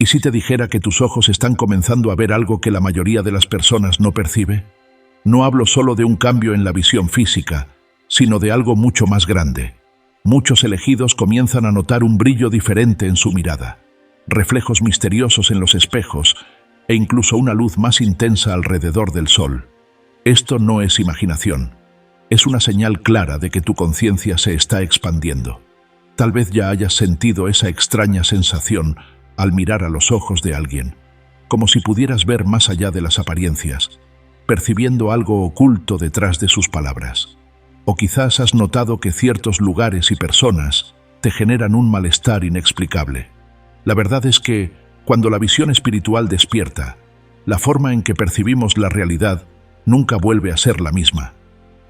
¿Y si te dijera que tus ojos están comenzando a ver algo que la mayoría de las personas no percibe? No hablo solo de un cambio en la visión física, sino de algo mucho más grande. Muchos elegidos comienzan a notar un brillo diferente en su mirada, reflejos misteriosos en los espejos e incluso una luz más intensa alrededor del sol. Esto no es imaginación, es una señal clara de que tu conciencia se está expandiendo. Tal vez ya hayas sentido esa extraña sensación al mirar a los ojos de alguien, como si pudieras ver más allá de las apariencias, percibiendo algo oculto detrás de sus palabras. O quizás has notado que ciertos lugares y personas te generan un malestar inexplicable. La verdad es que, cuando la visión espiritual despierta, la forma en que percibimos la realidad nunca vuelve a ser la misma.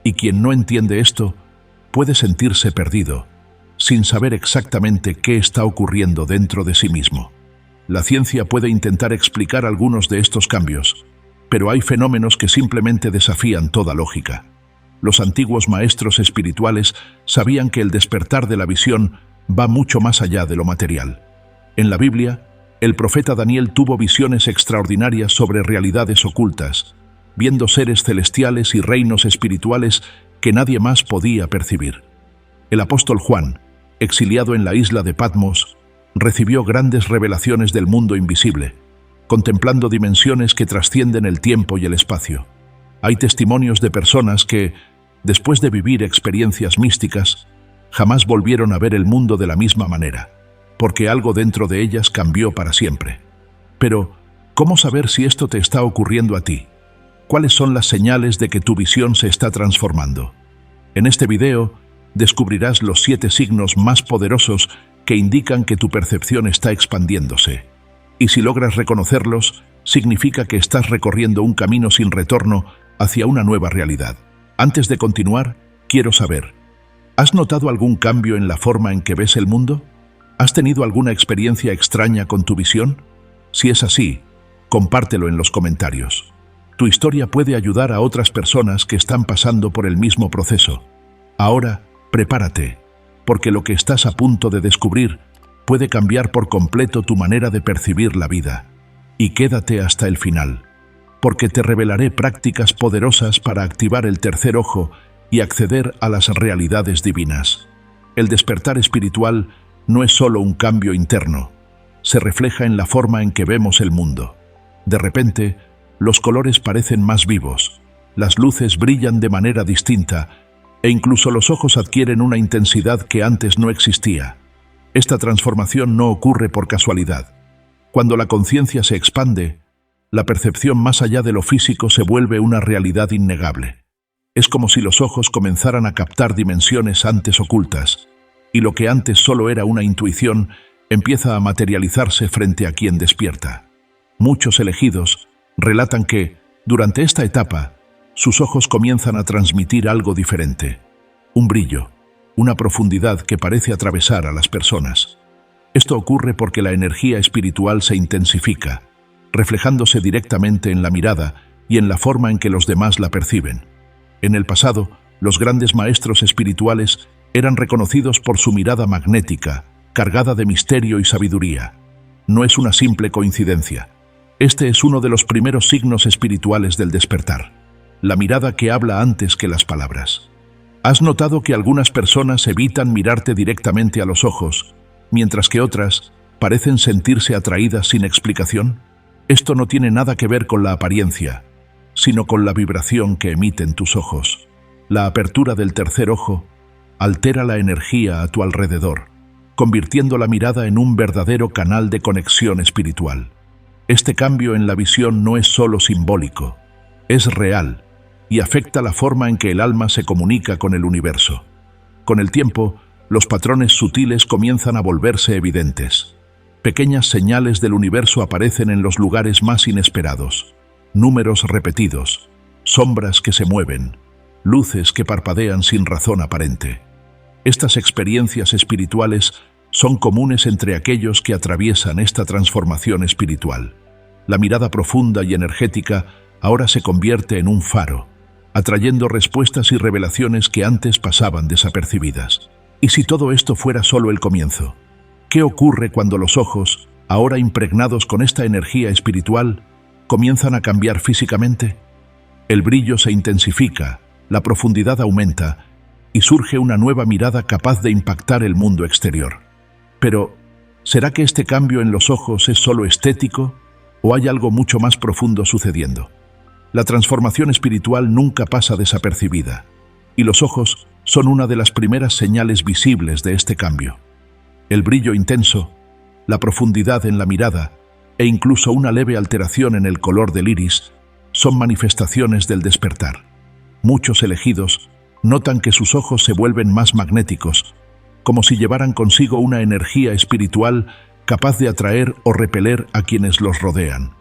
Y quien no entiende esto puede sentirse perdido, sin saber exactamente qué está ocurriendo dentro de sí mismo. La ciencia puede intentar explicar algunos de estos cambios, pero hay fenómenos que simplemente desafían toda lógica. Los antiguos maestros espirituales sabían que el despertar de la visión va mucho más allá de lo material. En la Biblia, el profeta Daniel tuvo visiones extraordinarias sobre realidades ocultas, viendo seres celestiales y reinos espirituales que nadie más podía percibir. El apóstol Juan, exiliado en la isla de Patmos, recibió grandes revelaciones del mundo invisible, contemplando dimensiones que trascienden el tiempo y el espacio. Hay testimonios de personas que, después de vivir experiencias místicas, jamás volvieron a ver el mundo de la misma manera, porque algo dentro de ellas cambió para siempre. Pero, ¿cómo saber si esto te está ocurriendo a ti? ¿Cuáles son las señales de que tu visión se está transformando? En este video, descubrirás los 7 signos más poderosos que indican que tu percepción está expandiéndose. Y si logras reconocerlos, significa que estás recorriendo un camino sin retorno hacia una nueva realidad. Antes de continuar, quiero saber, ¿has notado algún cambio en la forma en que ves el mundo? ¿Has tenido alguna experiencia extraña con tu visión? Si es así, compártelo en los comentarios. Tu historia puede ayudar a otras personas que están pasando por el mismo proceso. Ahora, prepárate, porque lo que estás a punto de descubrir puede cambiar por completo tu manera de percibir la vida. Y quédate hasta el final, porque te revelaré prácticas poderosas para activar el tercer ojo y acceder a las realidades divinas. El despertar espiritual no es solo un cambio interno, se refleja en la forma en que vemos el mundo. De repente, los colores parecen más vivos, las luces brillan de manera distinta e incluso los ojos adquieren una intensidad que antes no existía. Esta transformación no ocurre por casualidad. Cuando la conciencia se expande, la percepción más allá de lo físico se vuelve una realidad innegable. Es como si los ojos comenzaran a captar dimensiones antes ocultas, y lo que antes solo era una intuición empieza a materializarse frente a quien despierta. Muchos elegidos relatan que, durante esta etapa, sus ojos comienzan a transmitir algo diferente, un brillo, una profundidad que parece atravesar a las personas. Esto ocurre porque la energía espiritual se intensifica, reflejándose directamente en la mirada y en la forma en que los demás la perciben. En el pasado, los grandes maestros espirituales eran reconocidos por su mirada magnética, cargada de misterio y sabiduría. No es una simple coincidencia. Este es uno de los primeros signos espirituales del despertar, la mirada que habla antes que las palabras. ¿Has notado que algunas personas evitan mirarte directamente a los ojos, mientras que otras parecen sentirse atraídas sin explicación? Esto no tiene nada que ver con la apariencia, sino con la vibración que emiten tus ojos. La apertura del tercer ojo altera la energía a tu alrededor, convirtiendo la mirada en un verdadero canal de conexión espiritual. Este cambio en la visión no es solo simbólico, es real y afecta la forma en que el alma se comunica con el universo. Con el tiempo, los patrones sutiles comienzan a volverse evidentes. Pequeñas señales del universo aparecen en los lugares más inesperados. Números repetidos, sombras que se mueven, luces que parpadean sin razón aparente. Estas experiencias espirituales son comunes entre aquellos que atraviesan esta transformación espiritual. La mirada profunda y energética ahora se convierte en un faro, atrayendo respuestas y revelaciones que antes pasaban desapercibidas. ¿Y si todo esto fuera solo el comienzo? ¿Qué ocurre cuando los ojos ahora impregnados con esta energía espiritual, comienzan a cambiar físicamente. El brillo se intensifica, la profundidad aumenta y surge una nueva mirada capaz de impactar el mundo exterior. Pero, ¿será que este cambio en los ojos es solo estético o hay algo mucho más profundo sucediendo? La transformación espiritual nunca pasa desapercibida, y los ojos son una de las primeras señales visibles de este cambio. El brillo intenso, la profundidad en la mirada e incluso una leve alteración en el color del iris son manifestaciones del despertar. Muchos elegidos notan que sus ojos se vuelven más magnéticos, como si llevaran consigo una energía espiritual capaz de atraer o repeler a quienes los rodean.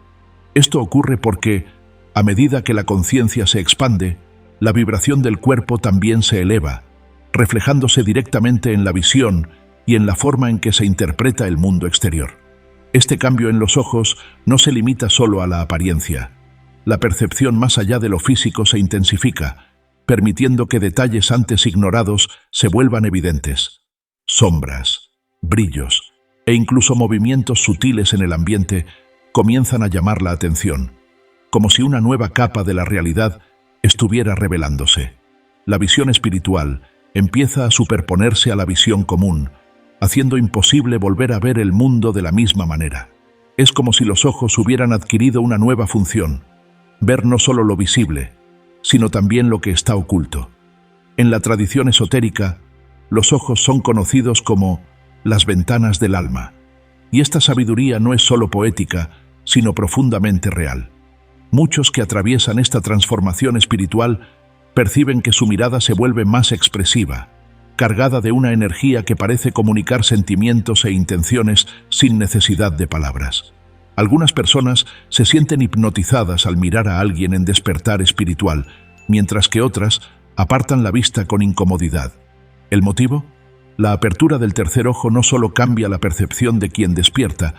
Esto ocurre porque, a medida que la conciencia se expande, la vibración del cuerpo también se eleva, reflejándose directamente en la visión y en la forma en que se interpreta el mundo exterior. Este cambio en los ojos no se limita solo a la apariencia. La percepción más allá de lo físico se intensifica, permitiendo que detalles antes ignorados se vuelvan evidentes. Sombras, brillos e incluso movimientos sutiles en el ambiente comienzan a llamar la atención, como si una nueva capa de la realidad estuviera revelándose. La visión espiritual empieza a superponerse a la visión común, haciendo imposible volver a ver el mundo de la misma manera. Es como si los ojos hubieran adquirido una nueva función: ver no solo lo visible, sino también lo que está oculto. En la tradición esotérica, los ojos son conocidos como las ventanas del alma, y esta sabiduría no es solo poética, sino profundamente real. Muchos que atraviesan esta transformación espiritual perciben que su mirada se vuelve más expresiva, cargada de una energía que parece comunicar sentimientos e intenciones sin necesidad de palabras. Algunas personas se sienten hipnotizadas al mirar a alguien en despertar espiritual, mientras que otras apartan la vista con incomodidad. ¿El motivo? La apertura del tercer ojo no solo cambia la percepción de quien despierta,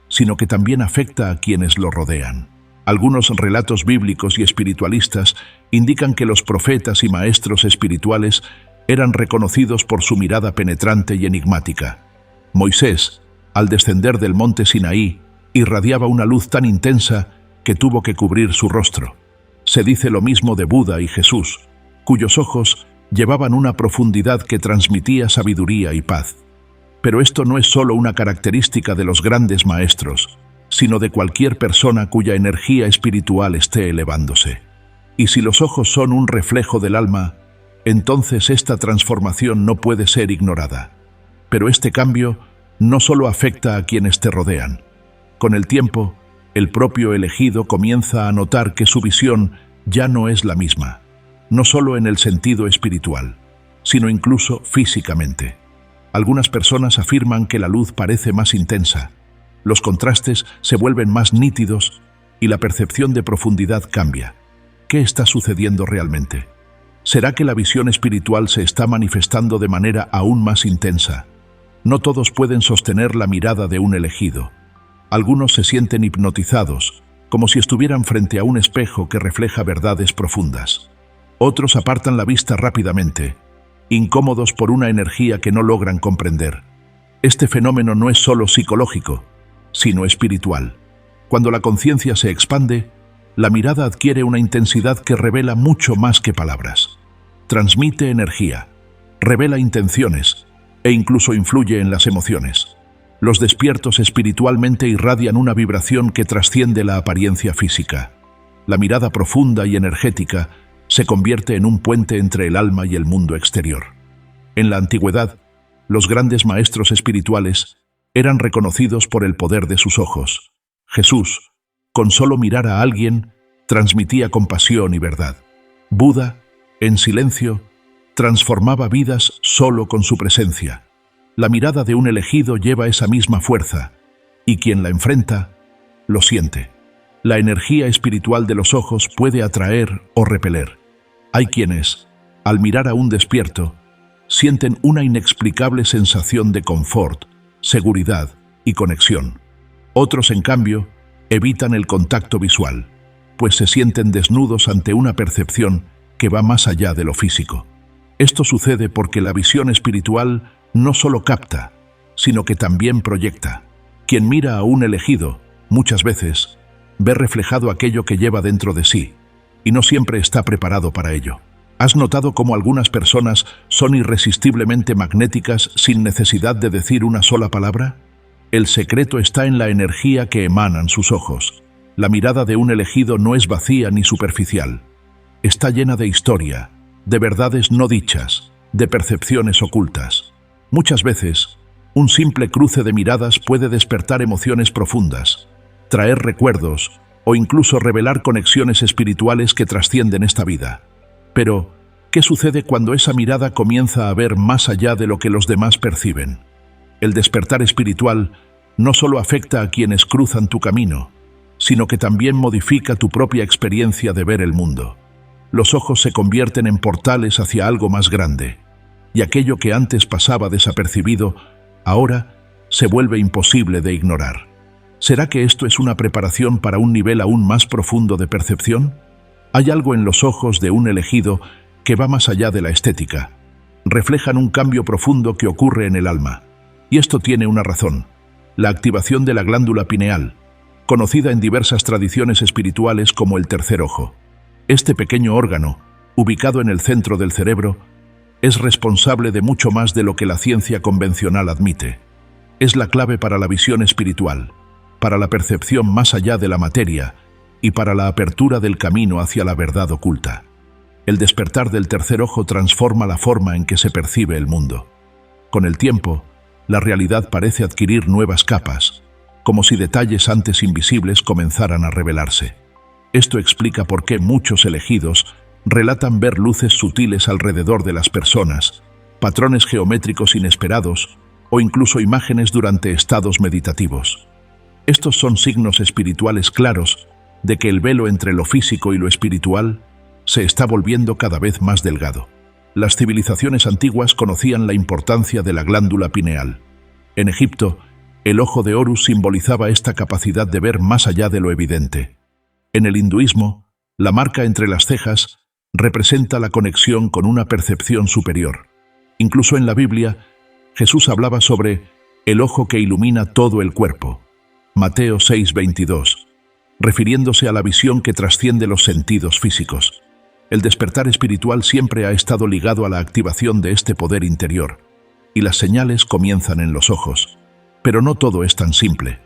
sino que también afecta a quienes lo rodean. Algunos relatos bíblicos y espiritualistas indican que los profetas y maestros espirituales eran reconocidos por su mirada penetrante y enigmática. Moisés, al descender del monte Sinaí, irradiaba una luz tan intensa que tuvo que cubrir su rostro. Se dice lo mismo de Buda y Jesús, cuyos ojos llevaban una profundidad que transmitía sabiduría y paz. Pero esto no es solo una característica de los grandes maestros, sino de cualquier persona cuya energía espiritual esté elevándose. Y si los ojos son un reflejo del alma, entonces esta transformación no puede ser ignorada. Pero este cambio no solo afecta a quienes te rodean. Con el tiempo, el propio elegido comienza a notar que su visión ya no es la misma, no solo en el sentido espiritual, sino incluso físicamente. Algunas personas afirman que la luz parece más intensa, los contrastes se vuelven más nítidos y la percepción de profundidad cambia. ¿Qué está sucediendo realmente? ¿Será que la visión espiritual se está manifestando de manera aún más intensa? No todos pueden sostener la mirada de un elegido. Algunos se sienten hipnotizados, como si estuvieran frente a un espejo que refleja verdades profundas. Otros apartan la vista rápidamente, incómodos por una energía que no logran comprender. Este fenómeno no es solo psicológico, sino espiritual. Cuando la conciencia se expande, la mirada adquiere una intensidad que revela mucho más que palabras. Transmite energía, revela intenciones e incluso influye en las emociones. Los despiertos espiritualmente irradian una vibración que trasciende la apariencia física. La mirada profunda y energética se convierte en un puente entre el alma y el mundo exterior. En la antigüedad, los grandes maestros espirituales eran reconocidos por el poder de sus ojos. Jesús, con solo mirar a alguien, transmitía compasión y verdad. Buda, en silencio, transformaba vidas solo con su presencia. La mirada de un elegido lleva esa misma fuerza, y quien la enfrenta, lo siente. La energía espiritual de los ojos puede atraer o repeler. Hay quienes, al mirar a un despierto, sienten una inexplicable sensación de confort, seguridad y conexión. Otros, en cambio, evitan el contacto visual, pues se sienten desnudos ante una percepción que va más allá de lo físico. Esto sucede porque la visión espiritual no solo capta, sino que también proyecta. Quien mira a un elegido, muchas veces, ve reflejado aquello que lleva dentro de sí, y no siempre está preparado para ello. ¿Has notado cómo algunas personas son irresistiblemente magnéticas sin necesidad de decir una sola palabra? El secreto está en la energía que emanan sus ojos. La mirada de un elegido no es vacía ni superficial. Está llena de historia, de verdades no dichas, de percepciones ocultas. Muchas veces, un simple cruce de miradas puede despertar emociones profundas, traer recuerdos o incluso revelar conexiones espirituales que trascienden esta vida. Pero, ¿qué sucede cuando esa mirada comienza a ver más allá de lo que los demás perciben? El despertar espiritual no solo afecta a quienes cruzan tu camino, sino que también modifica tu propia experiencia de ver el mundo. Los ojos se convierten en portales hacia algo más grande, y aquello que antes pasaba desapercibido, ahora se vuelve imposible de ignorar. ¿Será que esto es una preparación para un nivel aún más profundo de percepción? Hay algo en los ojos de un elegido que va más allá de la estética. Reflejan un cambio profundo que ocurre en el alma. Y esto tiene una razón: la activación de la glándula pineal, conocida en diversas tradiciones espirituales como el tercer ojo. Este pequeño órgano, ubicado en el centro del cerebro, es responsable de mucho más de lo que la ciencia convencional admite. Es la clave para la visión espiritual, para la percepción más allá de la materia y para la apertura del camino hacia la verdad oculta. El despertar del tercer ojo transforma la forma en que se percibe el mundo. Con el tiempo, la realidad parece adquirir nuevas capas, como si detalles antes invisibles comenzaran a revelarse. Esto explica por qué muchos elegidos relatan ver luces sutiles alrededor de las personas, patrones geométricos inesperados o incluso imágenes durante estados meditativos. Estos son signos espirituales claros de que el velo entre lo físico y lo espiritual se está volviendo cada vez más delgado. Las civilizaciones antiguas conocían la importancia de la glándula pineal. En Egipto, el ojo de Horus simbolizaba esta capacidad de ver más allá de lo evidente. En el hinduismo, la marca entre las cejas representa la conexión con una percepción superior. Incluso en la Biblia, Jesús hablaba sobre el ojo que ilumina todo el cuerpo. Mateo 6:22, refiriéndose a la visión que trasciende los sentidos físicos. El despertar espiritual siempre ha estado ligado a la activación de este poder interior, y las señales comienzan en los ojos. Pero no todo es tan simple.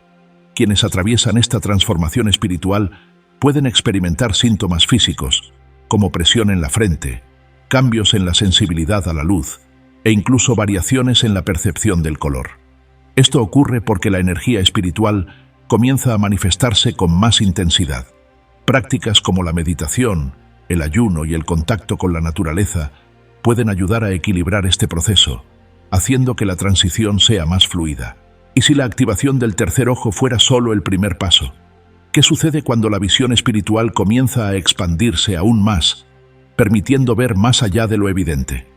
Quienes atraviesan esta transformación espiritual pueden experimentar síntomas físicos, como presión en la frente, cambios en la sensibilidad a la luz, e incluso variaciones en la percepción del color. Esto ocurre porque la energía espiritual comienza a manifestarse con más intensidad. Prácticas como la meditación, el ayuno y el contacto con la naturaleza pueden ayudar a equilibrar este proceso, haciendo que la transición sea más fluida. ¿Y si la activación del tercer ojo fuera solo el primer paso? ¿Qué sucede cuando la visión espiritual comienza a expandirse aún más, permitiendo ver más allá de lo evidente?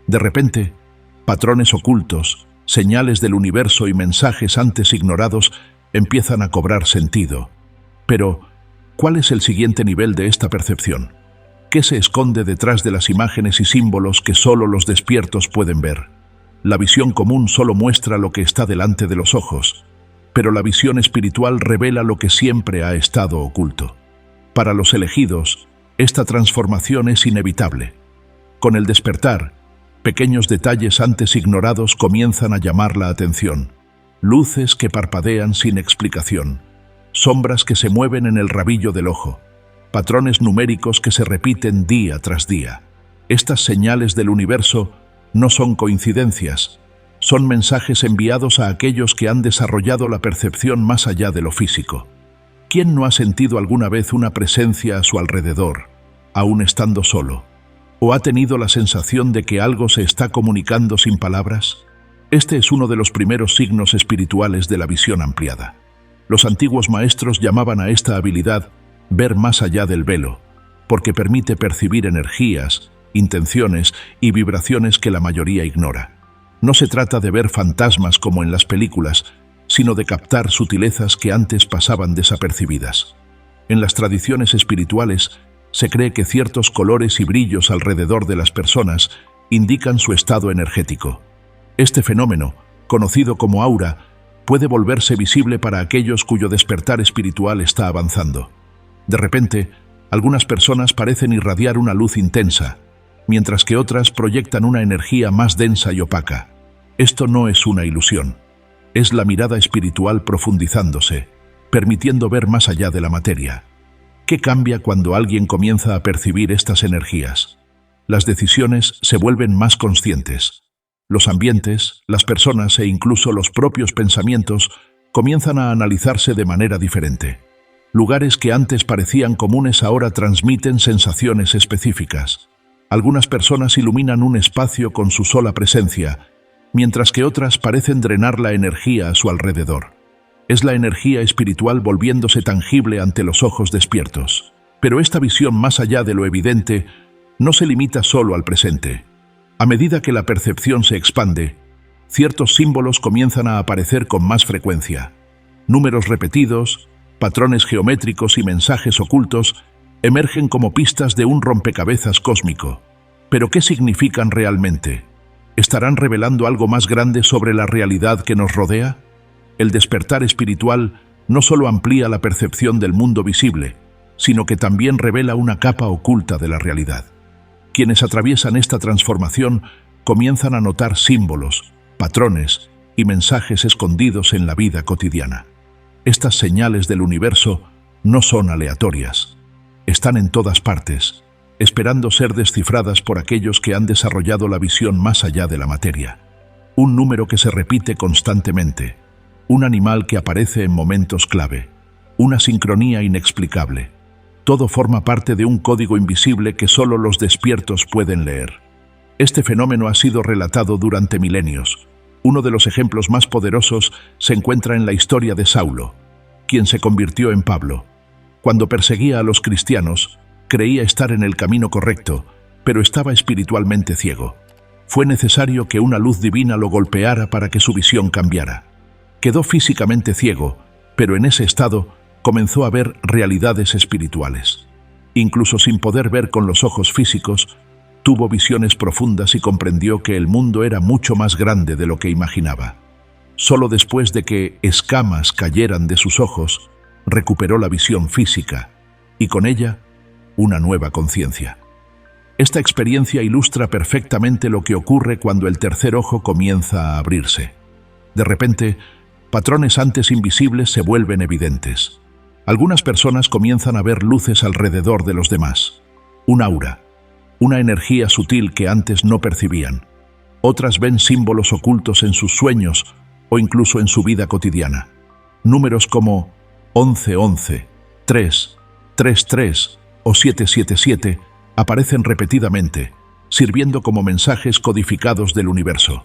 De repente, patrones ocultos, señales del universo y mensajes antes ignorados empiezan a cobrar sentido. Pero, ¿cuál es el siguiente nivel de esta percepción? ¿Qué se esconde detrás de las imágenes y símbolos que solo los despiertos pueden ver? La visión común solo muestra lo que está delante de los ojos, pero la visión espiritual revela lo que siempre ha estado oculto. Para los elegidos, esta transformación es inevitable. Con el despertar, pequeños detalles antes ignorados comienzan a llamar la atención. Luces que parpadean sin explicación, sombras que se mueven en el rabillo del ojo, patrones numéricos que se repiten día tras día. Estas señales del universo no son coincidencias, son mensajes enviados a aquellos que han desarrollado la percepción más allá de lo físico. ¿Quién no ha sentido alguna vez una presencia a su alrededor, aún estando solo? ¿O ha tenido la sensación de que algo se está comunicando sin palabras? Este es uno de los primeros signos espirituales de la visión ampliada. Los antiguos maestros llamaban a esta habilidad ver más allá del velo, porque permite percibir energías, intenciones y vibraciones que la mayoría ignora. No se trata de ver fantasmas como en las películas, sino de captar sutilezas que antes pasaban desapercibidas. En las tradiciones espirituales, se cree que ciertos colores y brillos alrededor de las personas indican su estado energético. Este fenómeno, conocido como aura, puede volverse visible para aquellos cuyo despertar espiritual está avanzando. De repente, algunas personas parecen irradiar una luz intensa, mientras que otras proyectan una energía más densa y opaca. Esto no es una ilusión. Es la mirada espiritual profundizándose, permitiendo ver más allá de la materia. ¿Qué cambia cuando alguien comienza a percibir estas energías? Las decisiones se vuelven más conscientes. Los ambientes, las personas e incluso los propios pensamientos comienzan a analizarse de manera diferente. Lugares que antes parecían comunes ahora transmiten sensaciones específicas. Algunas personas iluminan un espacio con su sola presencia, mientras que otras parecen drenar la energía a su alrededor. Es la energía espiritual volviéndose tangible ante los ojos despiertos. Pero esta visión más allá de lo evidente no se limita solo al presente. A medida que la percepción se expande, ciertos símbolos comienzan a aparecer con más frecuencia. Números repetidos, patrones geométricos y mensajes ocultos emergen como pistas de un rompecabezas cósmico. ¿Pero qué significan realmente? ¿Estarán revelando algo más grande sobre la realidad que nos rodea? El despertar espiritual no solo amplía la percepción del mundo visible, sino que también revela una capa oculta de la realidad. Quienes atraviesan esta transformación comienzan a notar símbolos, patrones y mensajes escondidos en la vida cotidiana. Estas señales del universo no son aleatorias. Están en todas partes, esperando ser descifradas por aquellos que han desarrollado la visión más allá de la materia. Un número que se repite constantemente, un animal que aparece en momentos clave, una sincronía inexplicable. Todo forma parte de un código invisible que solo los despiertos pueden leer. Este fenómeno ha sido relatado durante milenios. Uno de los ejemplos más poderosos se encuentra en la historia de Saulo, quien se convirtió en Pablo. Cuando perseguía a los cristianos, creía estar en el camino correcto, pero estaba espiritualmente ciego. Fue necesario que una luz divina lo golpeara para que su visión cambiara. Quedó físicamente ciego, pero en ese estado comenzó a ver realidades espirituales. Incluso sin poder ver con los ojos físicos, tuvo visiones profundas y comprendió que el mundo era mucho más grande de lo que imaginaba. Solo después de que escamas cayeran de sus ojos, recuperó la visión física y con ella una nueva conciencia. Esta experiencia ilustra perfectamente lo que ocurre cuando el tercer ojo comienza a abrirse. De repente, patrones antes invisibles se vuelven evidentes. Algunas personas comienzan a ver luces alrededor de los demás, un aura, una energía sutil que antes no percibían. Otras ven símbolos ocultos en sus sueños o incluso en su vida cotidiana. Números como 1111, 333 o 777 aparecen repetidamente, sirviendo como mensajes codificados del universo.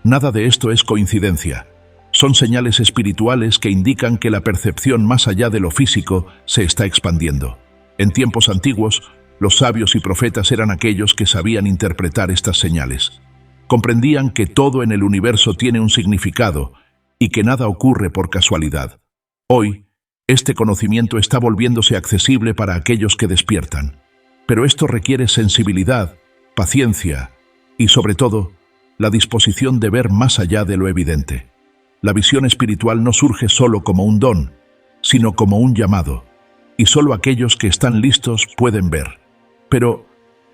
Nada de esto es coincidencia. Son señales espirituales que indican que la percepción más allá de lo físico se está expandiendo. En tiempos antiguos, los sabios y profetas eran aquellos que sabían interpretar estas señales. Comprendían que todo en el universo tiene un significado y que nada ocurre por casualidad. Hoy, este conocimiento está volviéndose accesible para aquellos que despiertan. Pero esto requiere sensibilidad, paciencia y, sobre todo, la disposición de ver más allá de lo evidente. La visión espiritual no surge solo como un don, sino como un llamado, y solo aquellos que están listos pueden ver. Pero,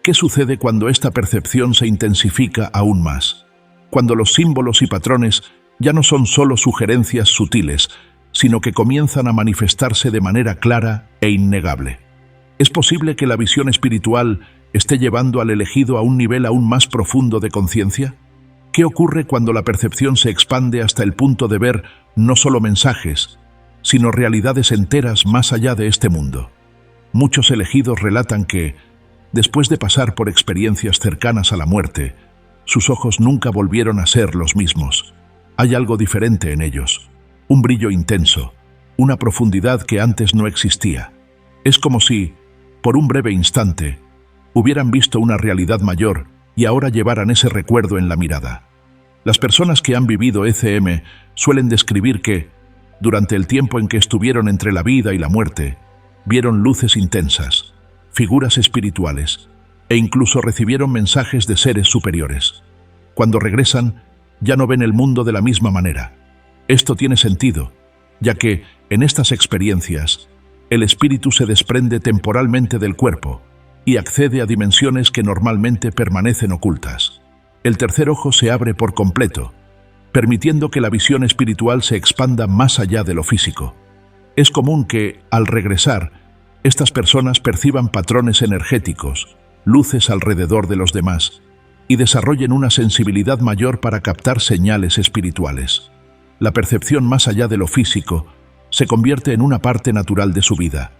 ¿qué sucede cuando esta percepción se intensifica aún más? Cuando los símbolos y patrones ya no son solo sugerencias sutiles, sino que comienzan a manifestarse de manera clara e innegable. ¿Es posible que la visión espiritual esté llevando al elegido a un nivel aún más profundo de conciencia? ¿Qué ocurre cuando la percepción se expande hasta el punto de ver no solo mensajes, sino realidades enteras más allá de este mundo? Muchos elegidos relatan que, después de pasar por experiencias cercanas a la muerte, sus ojos nunca volvieron a ser los mismos. Hay algo diferente en ellos, un brillo intenso, una profundidad que antes no existía. Es como si, por un breve instante, hubieran visto una realidad mayor y ahora llevaran ese recuerdo en la mirada. Las personas que han vivido ECM suelen describir que, durante el tiempo en que estuvieron entre la vida y la muerte, vieron luces intensas, figuras espirituales e incluso recibieron mensajes de seres superiores. Cuando regresan, ya no ven el mundo de la misma manera. Esto tiene sentido, ya que, en estas experiencias, el espíritu se desprende temporalmente del cuerpo y accede a dimensiones que normalmente permanecen ocultas. El tercer ojo se abre por completo, permitiendo que la visión espiritual se expanda más allá de lo físico. Es común que, al regresar, estas personas perciban patrones energéticos, luces alrededor de los demás, y desarrollen una sensibilidad mayor para captar señales espirituales. La percepción más allá de lo físico se convierte en una parte natural de su vida,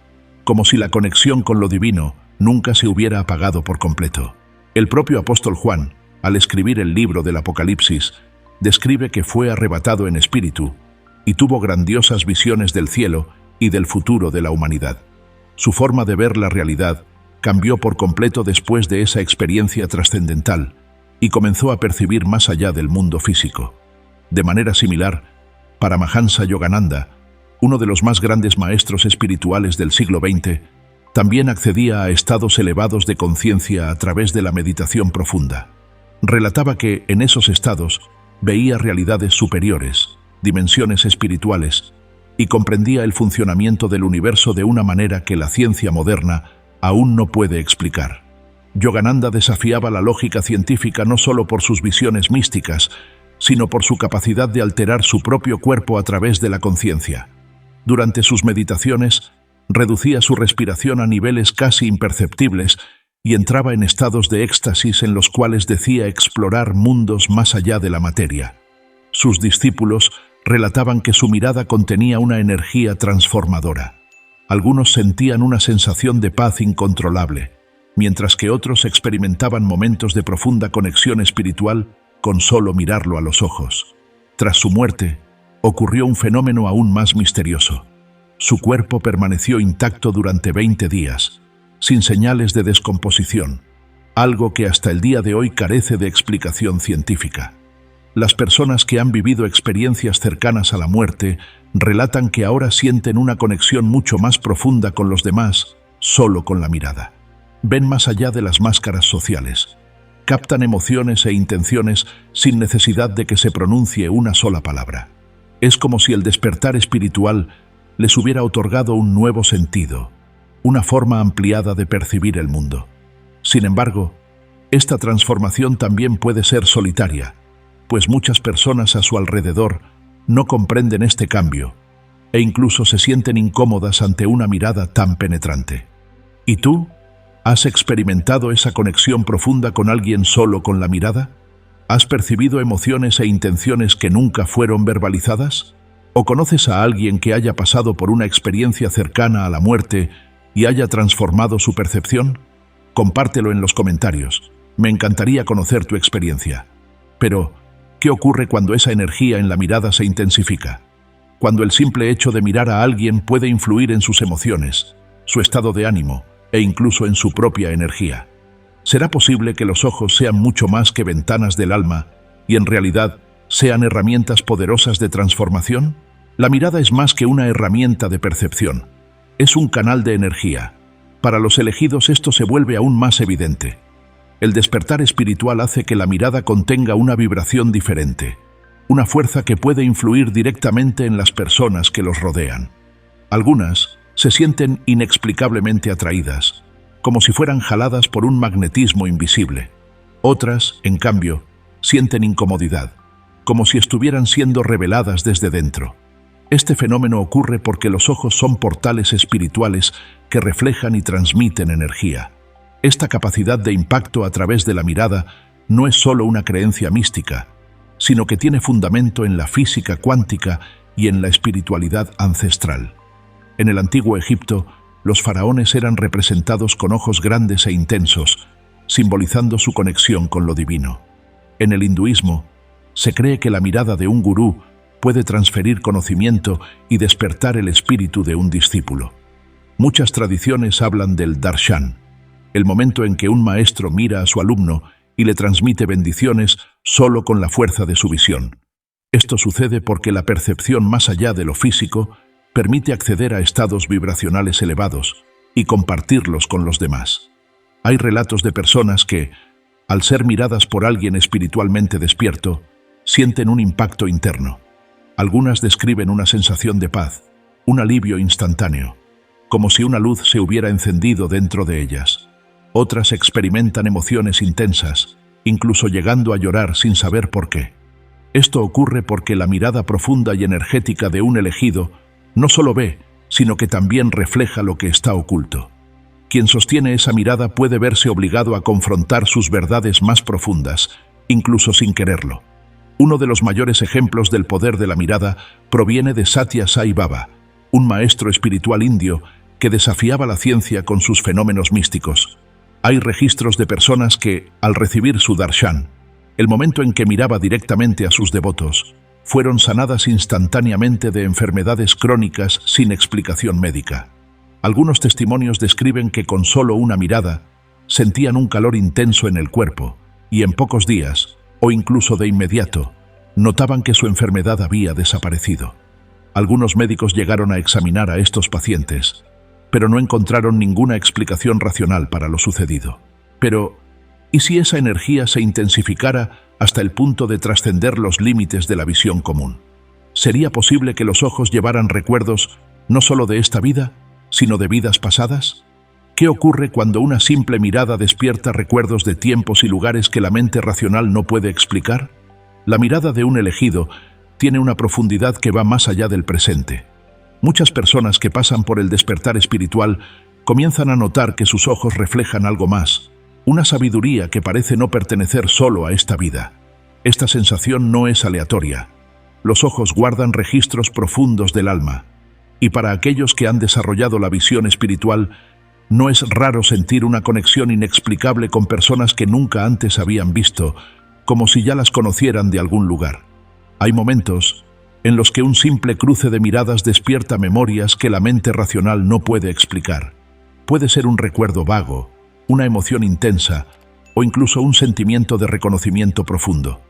como si la conexión con lo divino nunca se hubiera apagado por completo. El propio apóstol Juan, al escribir el libro del Apocalipsis, describe que fue arrebatado en espíritu y tuvo grandiosas visiones del cielo y del futuro de la humanidad. Su forma de ver la realidad cambió por completo después de esa experiencia trascendental y comenzó a percibir más allá del mundo físico. De manera similar, Paramahansa Yogananda, uno de los más grandes maestros espirituales del siglo XX, también accedía a estados elevados de conciencia a través de la meditación profunda. Relataba que, en esos estados, veía realidades superiores, dimensiones espirituales, y comprendía el funcionamiento del universo de una manera que la ciencia moderna aún no puede explicar. Yogananda desafiaba la lógica científica no solo por sus visiones místicas, sino por su capacidad de alterar su propio cuerpo a través de la conciencia. Durante sus meditaciones, reducía su respiración a niveles casi imperceptibles y entraba en estados de éxtasis en los cuales decía explorar mundos más allá de la materia. Sus discípulos relataban que su mirada contenía una energía transformadora. Algunos sentían una sensación de paz incontrolable, mientras que otros experimentaban momentos de profunda conexión espiritual con solo mirarlo a los ojos. Tras su muerte, ocurrió un fenómeno aún más misterioso. Su cuerpo permaneció intacto durante 20 días, sin señales de descomposición, algo que hasta el día de hoy carece de explicación científica. Las personas que han vivido experiencias cercanas a la muerte relatan que ahora sienten una conexión mucho más profunda con los demás, solo con la mirada. Ven más allá de las máscaras sociales. Captan emociones e intenciones sin necesidad de que se pronuncie una sola palabra. Es como si el despertar espiritual les hubiera otorgado un nuevo sentido, una forma ampliada de percibir el mundo. Sin embargo, esta transformación también puede ser solitaria, pues muchas personas a su alrededor no comprenden este cambio e incluso se sienten incómodas ante una mirada tan penetrante. ¿Y tú? ¿Has experimentado esa conexión profunda con alguien solo con la mirada? ¿Has percibido emociones e intenciones que nunca fueron verbalizadas? ¿O conoces a alguien que haya pasado por una experiencia cercana a la muerte y haya transformado su percepción? Compártelo en los comentarios. Me encantaría conocer tu experiencia. Pero, ¿qué ocurre cuando esa energía en la mirada se intensifica? Cuando el simple hecho de mirar a alguien puede influir en sus emociones, su estado de ánimo e incluso en su propia energía. ¿Será posible que los ojos sean mucho más que ventanas del alma y en realidad sean herramientas poderosas de transformación? La mirada es más que una herramienta de percepción. Es un canal de energía. Para los elegidos esto se vuelve aún más evidente. El despertar espiritual hace que la mirada contenga una vibración diferente, una fuerza que puede influir directamente en las personas que los rodean. Algunas se sienten inexplicablemente atraídas, como si fueran jaladas por un magnetismo invisible. Otras, en cambio, sienten incomodidad, como si estuvieran siendo reveladas desde dentro. Este fenómeno ocurre porque los ojos son portales espirituales que reflejan y transmiten energía. Esta capacidad de impacto a través de la mirada no es solo una creencia mística, sino que tiene fundamento en la física cuántica y en la espiritualidad ancestral. En el antiguo Egipto, los faraones eran representados con ojos grandes e intensos, simbolizando su conexión con lo divino. En el hinduismo, se cree que la mirada de un gurú puede transferir conocimiento y despertar el espíritu de un discípulo. Muchas tradiciones hablan del darshan, el momento en que un maestro mira a su alumno y le transmite bendiciones solo con la fuerza de su visión. Esto sucede porque la percepción más allá de lo físico permite acceder a estados vibracionales elevados y compartirlos con los demás. Hay relatos de personas que, al ser miradas por alguien espiritualmente despierto, sienten un impacto interno. Algunas describen una sensación de paz, un alivio instantáneo, como si una luz se hubiera encendido dentro de ellas. Otras experimentan emociones intensas, incluso llegando a llorar sin saber por qué. Esto ocurre porque la mirada profunda y energética de un elegido no solo ve, sino que también refleja lo que está oculto. Quien sostiene esa mirada puede verse obligado a confrontar sus verdades más profundas, incluso sin quererlo. Uno de los mayores ejemplos del poder de la mirada proviene de Satya Sai Baba, un maestro espiritual indio que desafiaba la ciencia con sus fenómenos místicos. Hay registros de personas que, al recibir su darshan, el momento en que miraba directamente a sus devotos, fueron sanadas instantáneamente de enfermedades crónicas sin explicación médica. Algunos testimonios describen que con solo una mirada sentían un calor intenso en el cuerpo y en pocos días, o incluso de inmediato, notaban que su enfermedad había desaparecido. Algunos médicos llegaron a examinar a estos pacientes, pero no encontraron ninguna explicación racional para lo sucedido. Pero, ¿y si esa energía se intensificara hasta el punto de trascender los límites de la visión común? ¿Sería posible que los ojos llevaran recuerdos no solo de esta vida, sino de vidas pasadas? ¿Qué ocurre cuando una simple mirada despierta recuerdos de tiempos y lugares que la mente racional no puede explicar? La mirada de un elegido tiene una profundidad que va más allá del presente. Muchas personas que pasan por el despertar espiritual comienzan a notar que sus ojos reflejan algo más, una sabiduría que parece no pertenecer solo a esta vida. Esta sensación no es aleatoria. Los ojos guardan registros profundos del alma, y para aquellos que han desarrollado la visión espiritual, no es raro sentir una conexión inexplicable con personas que nunca antes habían visto, como si ya las conocieran de algún lugar. Hay momentos en los que un simple cruce de miradas despierta memorias que la mente racional no puede explicar. Puede ser un recuerdo vago, una emoción intensa o incluso un sentimiento de reconocimiento profundo.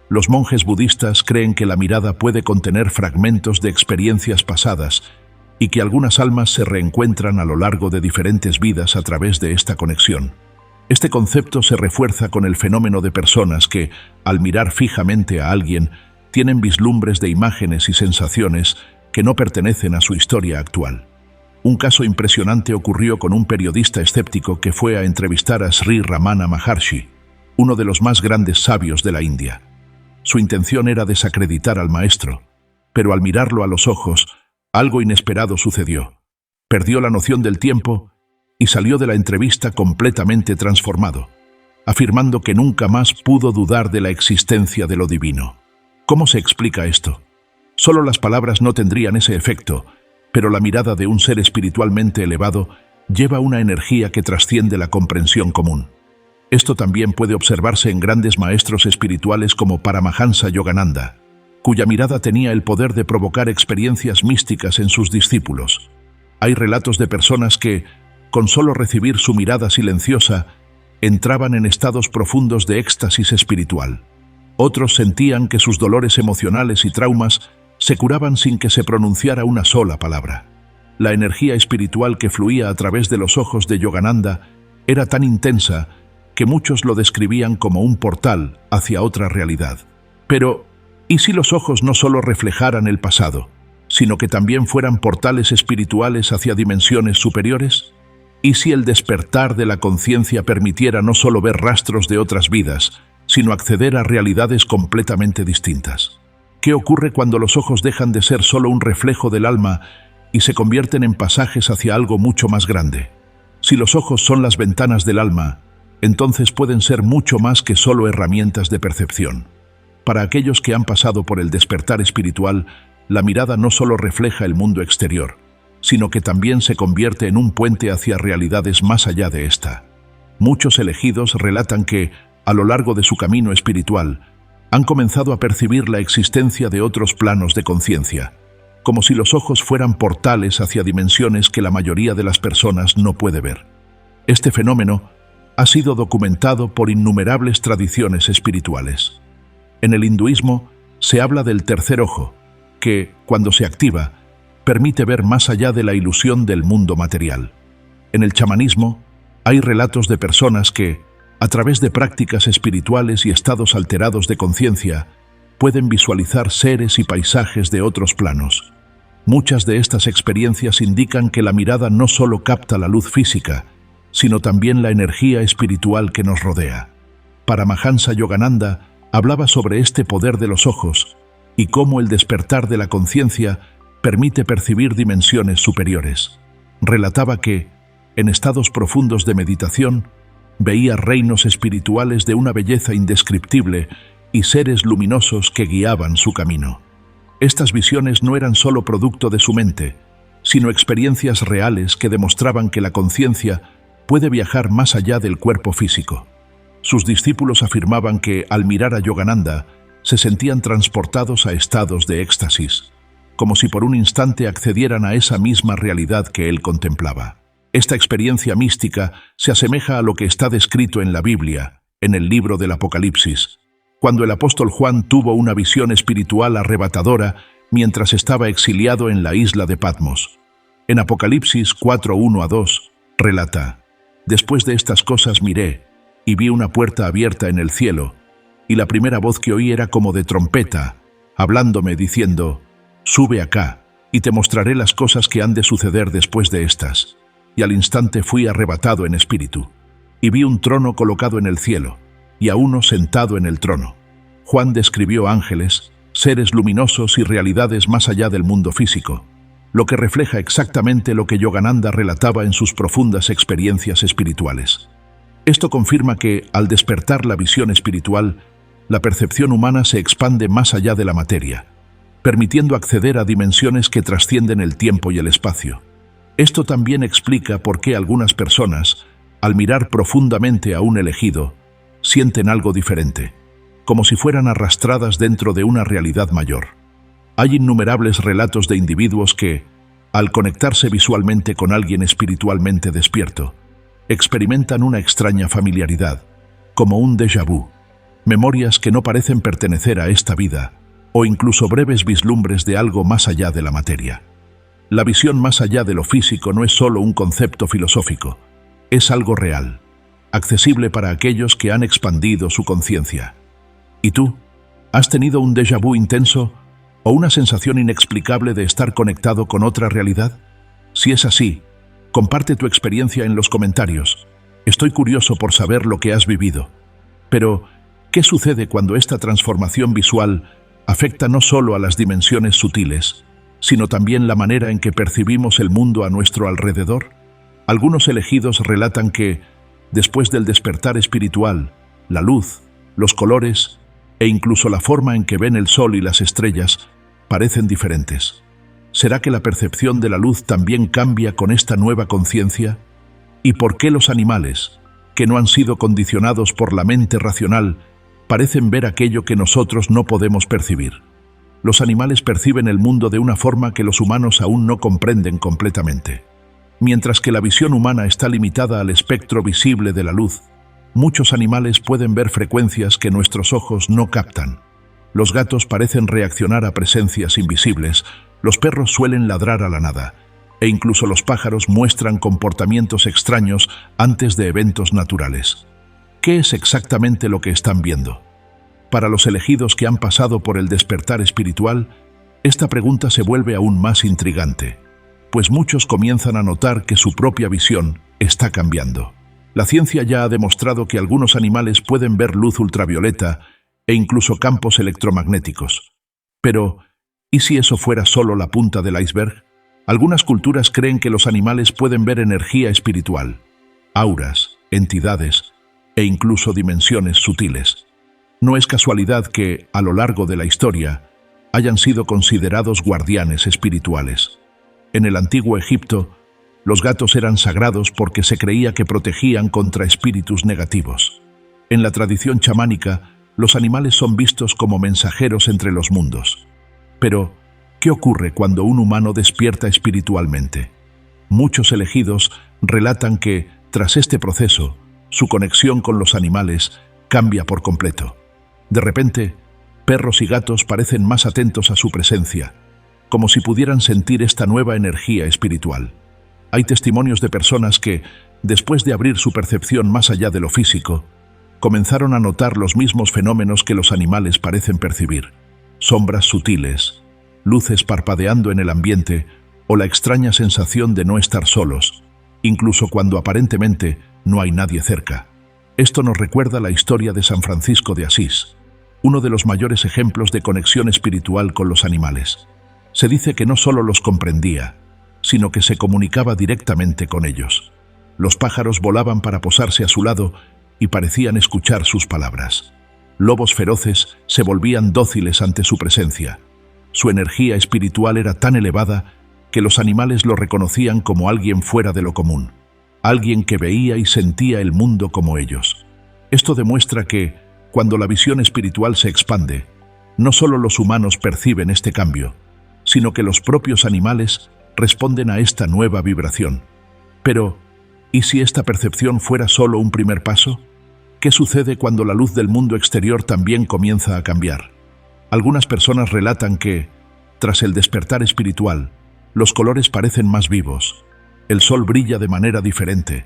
Los monjes budistas creen que la mirada puede contener fragmentos de experiencias pasadas y que algunas almas se reencuentran a lo largo de diferentes vidas a través de esta conexión. Este concepto se refuerza con el fenómeno de personas que, al mirar fijamente a alguien, tienen vislumbres de imágenes y sensaciones que no pertenecen a su historia actual. Un caso impresionante ocurrió con un periodista escéptico que fue a entrevistar a Sri Ramana Maharshi, uno de los más grandes sabios de la India. Su intención era desacreditar al maestro, pero al mirarlo a los ojos, algo inesperado sucedió. Perdió la noción del tiempo y salió de la entrevista completamente transformado, afirmando que nunca más pudo dudar de la existencia de lo divino. ¿Cómo se explica esto? Solo las palabras no tendrían ese efecto, pero la mirada de un ser espiritualmente elevado lleva una energía que trasciende la comprensión común. Esto también puede observarse en grandes maestros espirituales como Paramahansa Yogananda, cuya mirada tenía el poder de provocar experiencias místicas en sus discípulos. Hay relatos de personas que, con solo recibir su mirada silenciosa, entraban en estados profundos de éxtasis espiritual. Otros sentían que sus dolores emocionales y traumas se curaban sin que se pronunciara una sola palabra. La energía espiritual que fluía a través de los ojos de Yogananda era tan intensa que muchos lo describían como un portal hacia otra realidad. Pero, ¿y si los ojos no solo reflejaran el pasado, sino que también fueran portales espirituales hacia dimensiones superiores? ¿Y si el despertar de la conciencia permitiera no solo ver rastros de otras vidas, sino acceder a realidades completamente distintas? ¿Qué ocurre cuando los ojos dejan de ser solo un reflejo del alma y se convierten en pasajes hacia algo mucho más grande? Si los ojos son las ventanas del alma, entonces pueden ser mucho más que solo herramientas de percepción. Para aquellos que han pasado por el despertar espiritual, la mirada no solo refleja el mundo exterior, sino que también se convierte en un puente hacia realidades más allá de esta. Muchos elegidos relatan que, a lo largo de su camino espiritual, han comenzado a percibir la existencia de otros planos de conciencia, como si los ojos fueran portales hacia dimensiones que la mayoría de las personas no puede ver. Este fenómeno ha sido documentado por innumerables tradiciones espirituales. En el hinduismo se habla del tercer ojo, que, cuando se activa, permite ver más allá de la ilusión del mundo material. En el chamanismo hay relatos de personas que, a través de prácticas espirituales y estados alterados de conciencia, pueden visualizar seres y paisajes de otros planos. Muchas de estas experiencias indican que la mirada no solo capta la luz física, sino también la energía espiritual que nos rodea. Paramahansa Yogananda hablaba sobre este poder de los ojos y cómo el despertar de la conciencia permite percibir dimensiones superiores. Relataba que, en estados profundos de meditación, veía reinos espirituales de una belleza indescriptible y seres luminosos que guiaban su camino. Estas visiones no eran solo producto de su mente, sino experiencias reales que demostraban que la conciencia puede viajar más allá del cuerpo físico. Sus discípulos afirmaban que, al mirar a Yogananda, se sentían transportados a estados de éxtasis, como si por un instante accedieran a esa misma realidad que él contemplaba. Esta experiencia mística se asemeja a lo que está descrito en la Biblia, en el libro del Apocalipsis, cuando el apóstol Juan tuvo una visión espiritual arrebatadora mientras estaba exiliado en la isla de Patmos. En Apocalipsis 4:1-2, relata: «Después de estas cosas miré, y vi una puerta abierta en el cielo, y la primera voz que oí era como de trompeta, hablándome diciendo: Sube acá, y te mostraré las cosas que han de suceder después de estas. Y al instante fui arrebatado en espíritu, y vi un trono colocado en el cielo, y a uno sentado en el trono». Juan describió ángeles, seres luminosos y realidades más allá del mundo físico, lo que refleja exactamente lo que Yogananda relataba en sus profundas experiencias espirituales. Esto confirma que, al despertar la visión espiritual, la percepción humana se expande más allá de la materia, permitiendo acceder a dimensiones que trascienden el tiempo y el espacio. Esto también explica por qué algunas personas, al mirar profundamente a un elegido, sienten algo diferente, como si fueran arrastradas dentro de una realidad mayor. Hay innumerables relatos de individuos que, al conectarse visualmente con alguien espiritualmente despierto, experimentan una extraña familiaridad, como un déjà vu, memorias que no parecen pertenecer a esta vida, o incluso breves vislumbres de algo más allá de la materia. La visión más allá de lo físico no es solo un concepto filosófico, es algo real, accesible para aquellos que han expandido su conciencia. ¿Y tú? ¿Has tenido un déjà vu intenso o una sensación inexplicable de estar conectado con otra realidad? Si es así, comparte tu experiencia en los comentarios. Estoy curioso por saber lo que has vivido. Pero, ¿qué sucede cuando esta transformación visual afecta no solo a las dimensiones sutiles, sino también la manera en que percibimos el mundo a nuestro alrededor? Algunos elegidos relatan que, después del despertar espiritual, la luz, los colores e incluso la forma en que ven el sol y las estrellas parecen diferentes. ¿Será que la percepción de la luz también cambia con esta nueva conciencia? ¿Y por qué los animales, que no han sido condicionados por la mente racional, parecen ver aquello que nosotros no podemos percibir? Los animales perciben el mundo de una forma que los humanos aún no comprenden completamente. Mientras que la visión humana está limitada al espectro visible de la luz, muchos animales pueden ver frecuencias que nuestros ojos no captan. Los gatos parecen reaccionar a presencias invisibles, los perros suelen ladrar a la nada, e incluso los pájaros muestran comportamientos extraños antes de eventos naturales. ¿Qué es exactamente lo que están viendo? Para los elegidos que han pasado por el despertar espiritual, esta pregunta se vuelve aún más intrigante, pues muchos comienzan a notar que su propia visión está cambiando. La ciencia ya ha demostrado que algunos animales pueden ver luz ultravioleta e incluso campos electromagnéticos. Pero, ¿y si eso fuera solo la punta del iceberg? Algunas culturas creen que los animales pueden ver energía espiritual, auras, entidades e incluso dimensiones sutiles. No es casualidad que, a lo largo de la historia, hayan sido considerados guardianes espirituales. En el antiguo Egipto, los gatos eran sagrados porque se creía que protegían contra espíritus negativos. En la tradición chamánica, los animales son vistos como mensajeros entre los mundos. Pero, ¿qué ocurre cuando un humano despierta espiritualmente? Muchos elegidos relatan que, tras este proceso, su conexión con los animales cambia por completo. De repente, perros y gatos parecen más atentos a su presencia, como si pudieran sentir esta nueva energía espiritual. Hay testimonios de personas que, después de abrir su percepción más allá de lo físico, comenzaron a notar los mismos fenómenos que los animales parecen percibir. sombras sutiles, luces parpadeando en el ambiente o la extraña sensación de no estar solos, incluso cuando aparentemente no hay nadie cerca. Esto nos recuerda la historia de San Francisco de Asís, uno de los mayores ejemplos de conexión espiritual con los animales. Se dice que no solo los comprendía, sino que se comunicaba directamente con ellos. Los pájaros volaban para posarse a su lado y parecían escuchar sus palabras. Lobos feroces se volvían dóciles ante su presencia. Su energía espiritual era tan elevada que los animales lo reconocían como alguien fuera de lo común, alguien que veía y sentía el mundo como ellos. Esto demuestra que, cuando la visión espiritual se expande, no solo los humanos perciben este cambio, sino que los propios animales responden a esta nueva vibración. Pero, ¿y si esta percepción fuera solo un primer paso? ¿Qué sucede cuando la luz del mundo exterior también comienza a cambiar? Algunas personas relatan que, tras el despertar espiritual, los colores parecen más vivos, el sol brilla de manera diferente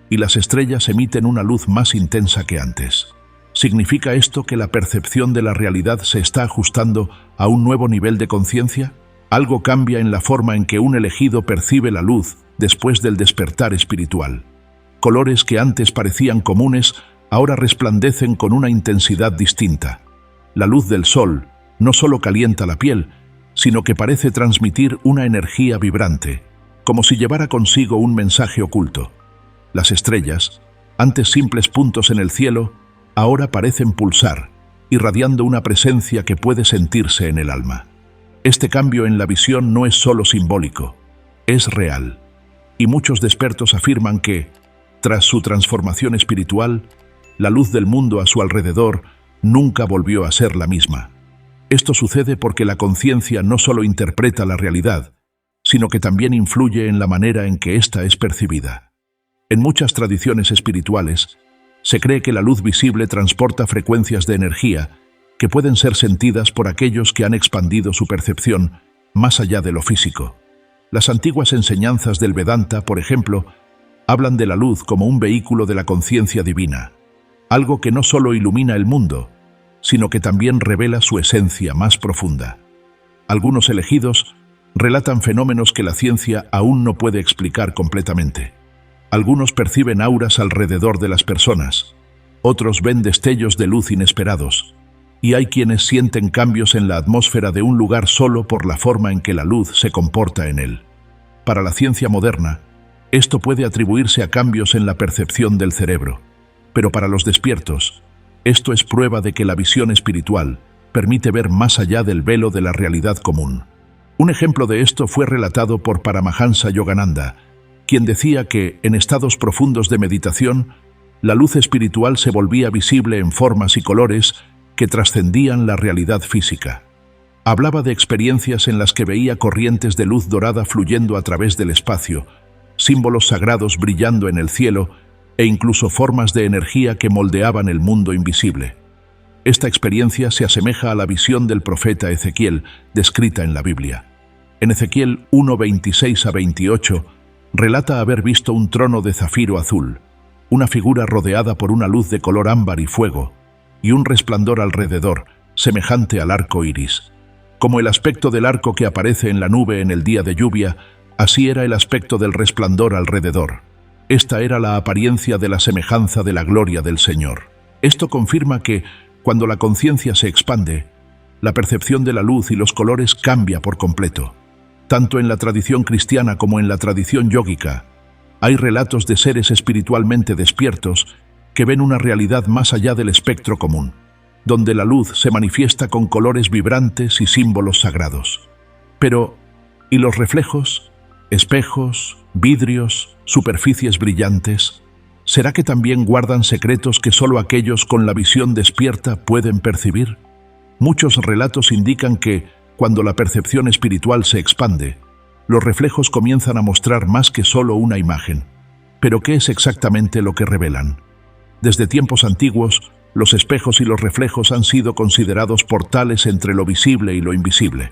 y las estrellas emiten una luz más intensa que antes. ¿Significa esto que la percepción de la realidad se está ajustando a un nuevo nivel de conciencia? Algo cambia en la forma en que un elegido percibe la luz después del despertar espiritual. Colores que antes parecían comunes ahora resplandecen con una intensidad distinta. La luz del sol no solo calienta la piel, sino que parece transmitir una energía vibrante, como si llevara consigo un mensaje oculto. Las estrellas, antes simples puntos en el cielo, ahora parecen pulsar, irradiando una presencia que puede sentirse en el alma. Este cambio en la visión no es solo simbólico, es real. Y muchos expertos afirman que, tras su transformación espiritual, la luz del mundo a su alrededor nunca volvió a ser la misma. Esto sucede porque la conciencia no solo interpreta la realidad, sino que también influye en la manera en que ésta es percibida. En muchas tradiciones espirituales, se cree que la luz visible transporta frecuencias de energía que pueden ser sentidas por aquellos que han expandido su percepción más allá de lo físico. Las antiguas enseñanzas del Vedanta, por ejemplo, hablan de la luz como un vehículo de la conciencia divina, algo que no solo ilumina el mundo, sino que también revela su esencia más profunda. Algunos elegidos relatan fenómenos que la ciencia aún no puede explicar completamente. Algunos perciben auras alrededor de las personas, otros ven destellos de luz inesperados, y hay quienes sienten cambios en la atmósfera de un lugar solo por la forma en que la luz se comporta en él. Para la ciencia moderna, esto puede atribuirse a cambios en la percepción del cerebro, pero para los despiertos, esto es prueba de que la visión espiritual permite ver más allá del velo de la realidad común. Un ejemplo de esto fue relatado por Paramahansa Yogananda, quien decía que, en estados profundos de meditación, la luz espiritual se volvía visible en formas y colores que trascendían la realidad física. Hablaba de experiencias en las que veía corrientes de luz dorada fluyendo a través del espacio, símbolos sagrados brillando en el cielo e incluso formas de energía que moldeaban el mundo invisible. Esta experiencia se asemeja a la visión del profeta Ezequiel, descrita en la Biblia. En Ezequiel 1:26-28, relata haber visto un trono de zafiro azul, una figura rodeada por una luz de color ámbar y fuego, y un resplandor alrededor, semejante al arco iris. Como el aspecto del arco que aparece en la nube en el día de lluvia, así era el aspecto del resplandor alrededor. Esta era la apariencia de la semejanza de la gloria del Señor. Esto confirma que, cuando la conciencia se expande, la percepción de la luz y los colores cambia por completo. Tanto en la tradición cristiana como en la tradición yógica, hay relatos de seres espiritualmente despiertos que ven una realidad más allá del espectro común, donde la luz se manifiesta con colores vibrantes y símbolos sagrados. Pero, ¿y los reflejos? Espejos, vidrios, superficies brillantes. ¿Será que también guardan secretos que solo aquellos con la visión despierta pueden percibir? Muchos relatos indican que, cuando la percepción espiritual se expande, los reflejos comienzan a mostrar más que solo una imagen. ¿Pero qué es exactamente lo que revelan? Desde tiempos antiguos, los espejos y los reflejos han sido considerados portales entre lo visible y lo invisible.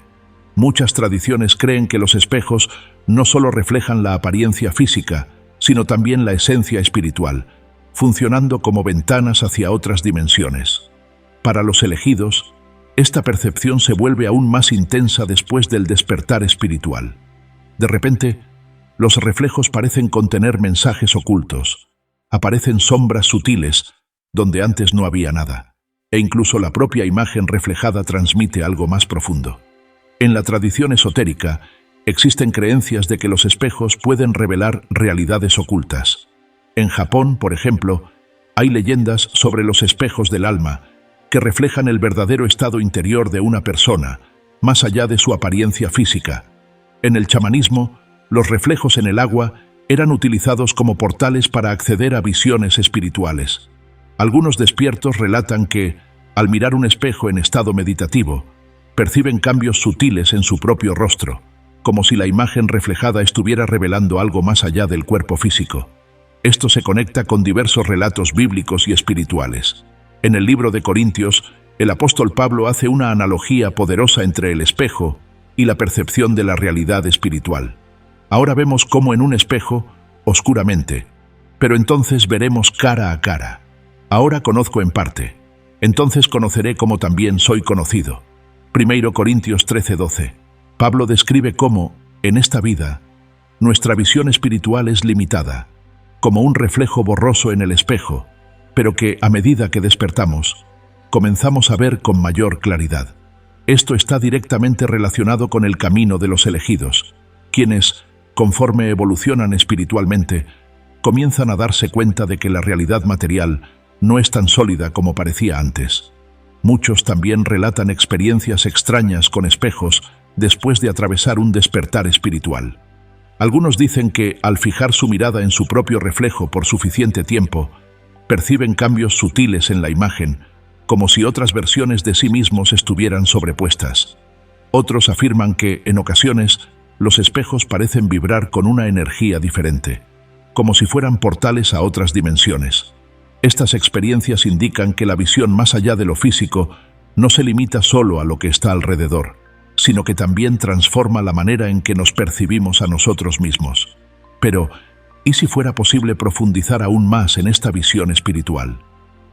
Muchas tradiciones creen que los espejos no solo reflejan la apariencia física, sino también la esencia espiritual, funcionando como ventanas hacia otras dimensiones. Para los elegidos, Esta percepción se vuelve aún más intensa después del despertar espiritual. De repente, los reflejos parecen contener mensajes ocultos. Aparecen sombras sutiles donde antes no había nada, e incluso la propia imagen reflejada transmite algo más profundo. En la tradición esotérica, existen creencias de que los espejos pueden revelar realidades ocultas. En Japón, por ejemplo, hay leyendas sobre los espejos del alma que reflejan el verdadero estado interior de una persona, más allá de su apariencia física. En el chamanismo, los reflejos en el agua eran utilizados como portales para acceder a visiones espirituales. Algunos despiertos relatan que, al mirar un espejo en estado meditativo, perciben cambios sutiles en su propio rostro, como si la imagen reflejada estuviera revelando algo más allá del cuerpo físico. Esto se conecta con diversos relatos bíblicos y espirituales. En el libro de Corintios, el apóstol Pablo hace una analogía poderosa entre el espejo y la percepción de la realidad espiritual. Ahora vemos como en un espejo, oscuramente, pero entonces veremos cara a cara. Ahora conozco en parte, entonces conoceré como también soy conocido. 1 Corintios 13:12. Pablo describe cómo, en esta vida, nuestra visión espiritual es limitada, como un reflejo borroso en el espejo, pero que, a medida que despertamos, comenzamos a ver con mayor claridad. Esto está directamente relacionado con el camino de los elegidos, quienes, conforme evolucionan espiritualmente, comienzan a darse cuenta de que la realidad material no es tan sólida como parecía antes. Muchos también relatan experiencias extrañas con espejos después de atravesar un despertar espiritual. Algunos dicen que, al fijar su mirada en su propio reflejo por suficiente tiempo, perciben cambios sutiles en la imagen, como si otras versiones de sí mismos estuvieran sobrepuestas. Otros afirman que, en ocasiones, los espejos parecen vibrar con una energía diferente, como si fueran portales a otras dimensiones. Estas experiencias indican que la visión más allá de lo físico no se limita solo a lo que está alrededor, sino que también transforma la manera en que nos percibimos a nosotros mismos. Pero, ¿y si fuera posible profundizar aún más en esta visión espiritual?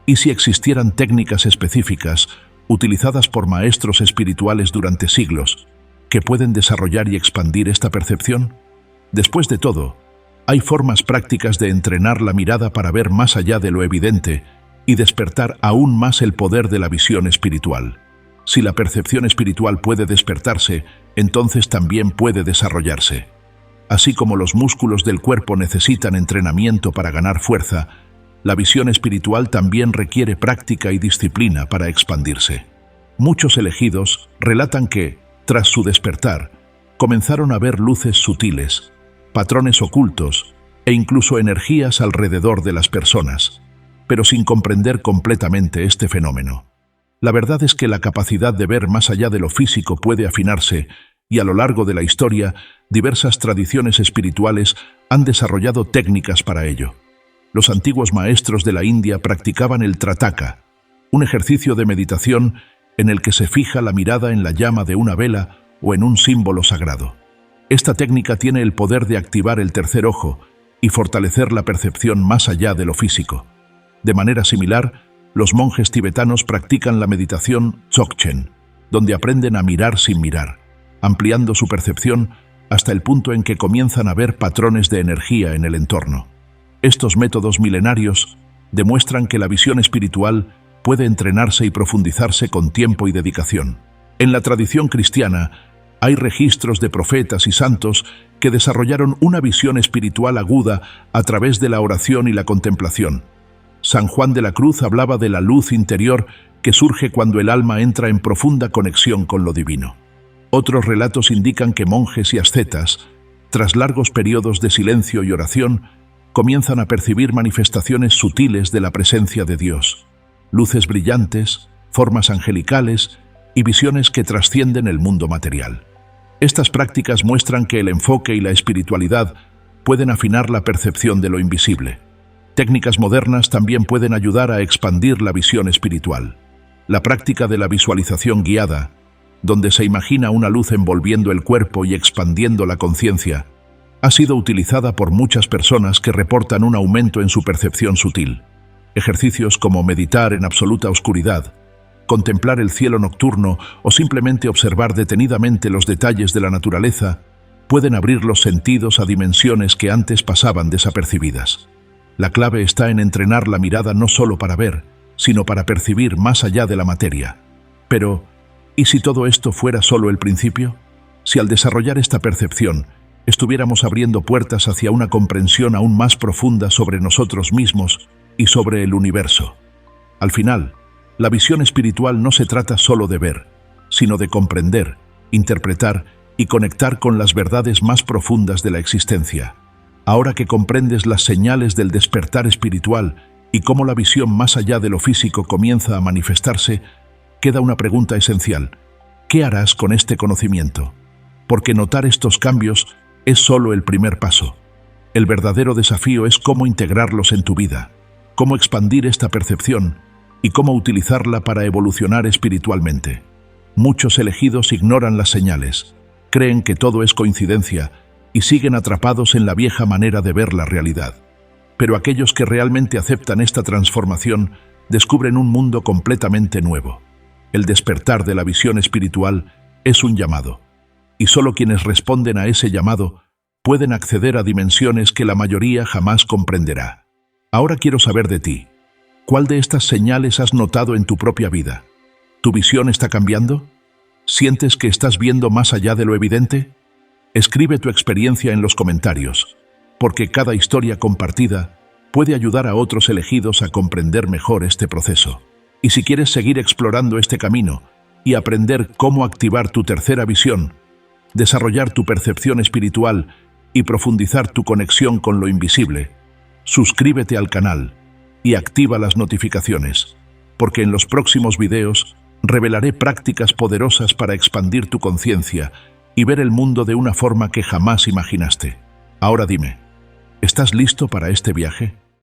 ¿Y si existieran técnicas específicas, utilizadas por maestros espirituales durante siglos, que pueden desarrollar y expandir esta percepción? Después de todo, hay formas prácticas de entrenar la mirada para ver más allá de lo evidente y despertar aún más el poder de la visión espiritual. Si la percepción espiritual puede despertarse, entonces también puede desarrollarse. Así como los músculos del cuerpo necesitan entrenamiento para ganar fuerza, la visión espiritual también requiere práctica y disciplina para expandirse. Muchos elegidos relatan que, tras su despertar, comenzaron a ver luces sutiles, patrones ocultos e incluso energías alrededor de las personas, pero sin comprender completamente este fenómeno. La verdad es que la capacidad de ver más allá de lo físico puede afinarse, y a lo largo de la historia, diversas tradiciones espirituales han desarrollado técnicas para ello. Los antiguos maestros de la India practicaban el trataka, un ejercicio de meditación en el que se fija la mirada en la llama de una vela o en un símbolo sagrado. Esta técnica tiene el poder de activar el tercer ojo y fortalecer la percepción más allá de lo físico. De manera similar, los monjes tibetanos practican la meditación Dzogchen, donde aprenden a mirar sin mirar, ampliando su percepción hasta el punto en que comienzan a ver patrones de energía en el entorno. Estos métodos milenarios demuestran que la visión espiritual puede entrenarse y profundizarse con tiempo y dedicación. En la tradición cristiana, hay registros de profetas y santos que desarrollaron una visión espiritual aguda a través de la oración y la contemplación. San Juan de la Cruz hablaba de la luz interior que surge cuando el alma entra en profunda conexión con lo divino. Otros relatos indican que monjes y ascetas, tras largos periodos de silencio y oración, comienzan a percibir manifestaciones sutiles de la presencia de Dios, luces brillantes, formas angelicales y visiones que trascienden el mundo material. Estas prácticas muestran que el enfoque y la espiritualidad pueden afinar la percepción de lo invisible. Técnicas modernas también pueden ayudar a expandir la visión espiritual. La práctica de la visualización guiada, donde se imagina una luz envolviendo el cuerpo y expandiendo la conciencia, ha sido utilizada por muchas personas que reportan un aumento en su percepción sutil. Ejercicios como meditar en absoluta oscuridad, contemplar el cielo nocturno o simplemente observar detenidamente los detalles de la naturaleza pueden abrir los sentidos a dimensiones que antes pasaban desapercibidas. La clave está en entrenar la mirada no solo para ver, sino para percibir más allá de la materia. Pero, ¿y si todo esto fuera solo el principio? Si al desarrollar esta percepción, estuviéramos abriendo puertas hacia una comprensión aún más profunda sobre nosotros mismos y sobre el universo. Al final, la visión espiritual no se trata solo de ver, sino de comprender, interpretar y conectar con las verdades más profundas de la existencia. Ahora que comprendes las señales del despertar espiritual y cómo la visión más allá de lo físico comienza a manifestarse, queda una pregunta esencial. ¿Qué harás con este conocimiento? Porque notar estos cambios es solo el primer paso. El verdadero desafío es cómo integrarlos en tu vida, cómo expandir esta percepción y cómo utilizarla para evolucionar espiritualmente. Muchos elegidos ignoran las señales, creen que todo es coincidencia y siguen atrapados en la vieja manera de ver la realidad. Pero aquellos que realmente aceptan esta transformación descubren un mundo completamente nuevo. El despertar de la visión espiritual es un llamado, y solo quienes responden a ese llamado pueden acceder a dimensiones que la mayoría jamás comprenderá. Ahora quiero saber de ti. ¿Cuál de estas señales has notado en tu propia vida? ¿Tu visión está cambiando? ¿Sientes que estás viendo más allá de lo evidente? Escribe tu experiencia en los comentarios, porque cada historia compartida puede ayudar a otros elegidos a comprender mejor este proceso. Y si quieres seguir explorando este camino y aprender cómo activar tu tercera visión, desarrollar tu percepción espiritual y profundizar tu conexión con lo invisible, suscríbete al canal y activa las notificaciones, porque en los próximos videos revelaré prácticas poderosas para expandir tu conciencia y ver el mundo de una forma que jamás imaginaste. Ahora dime, ¿estás listo para este viaje?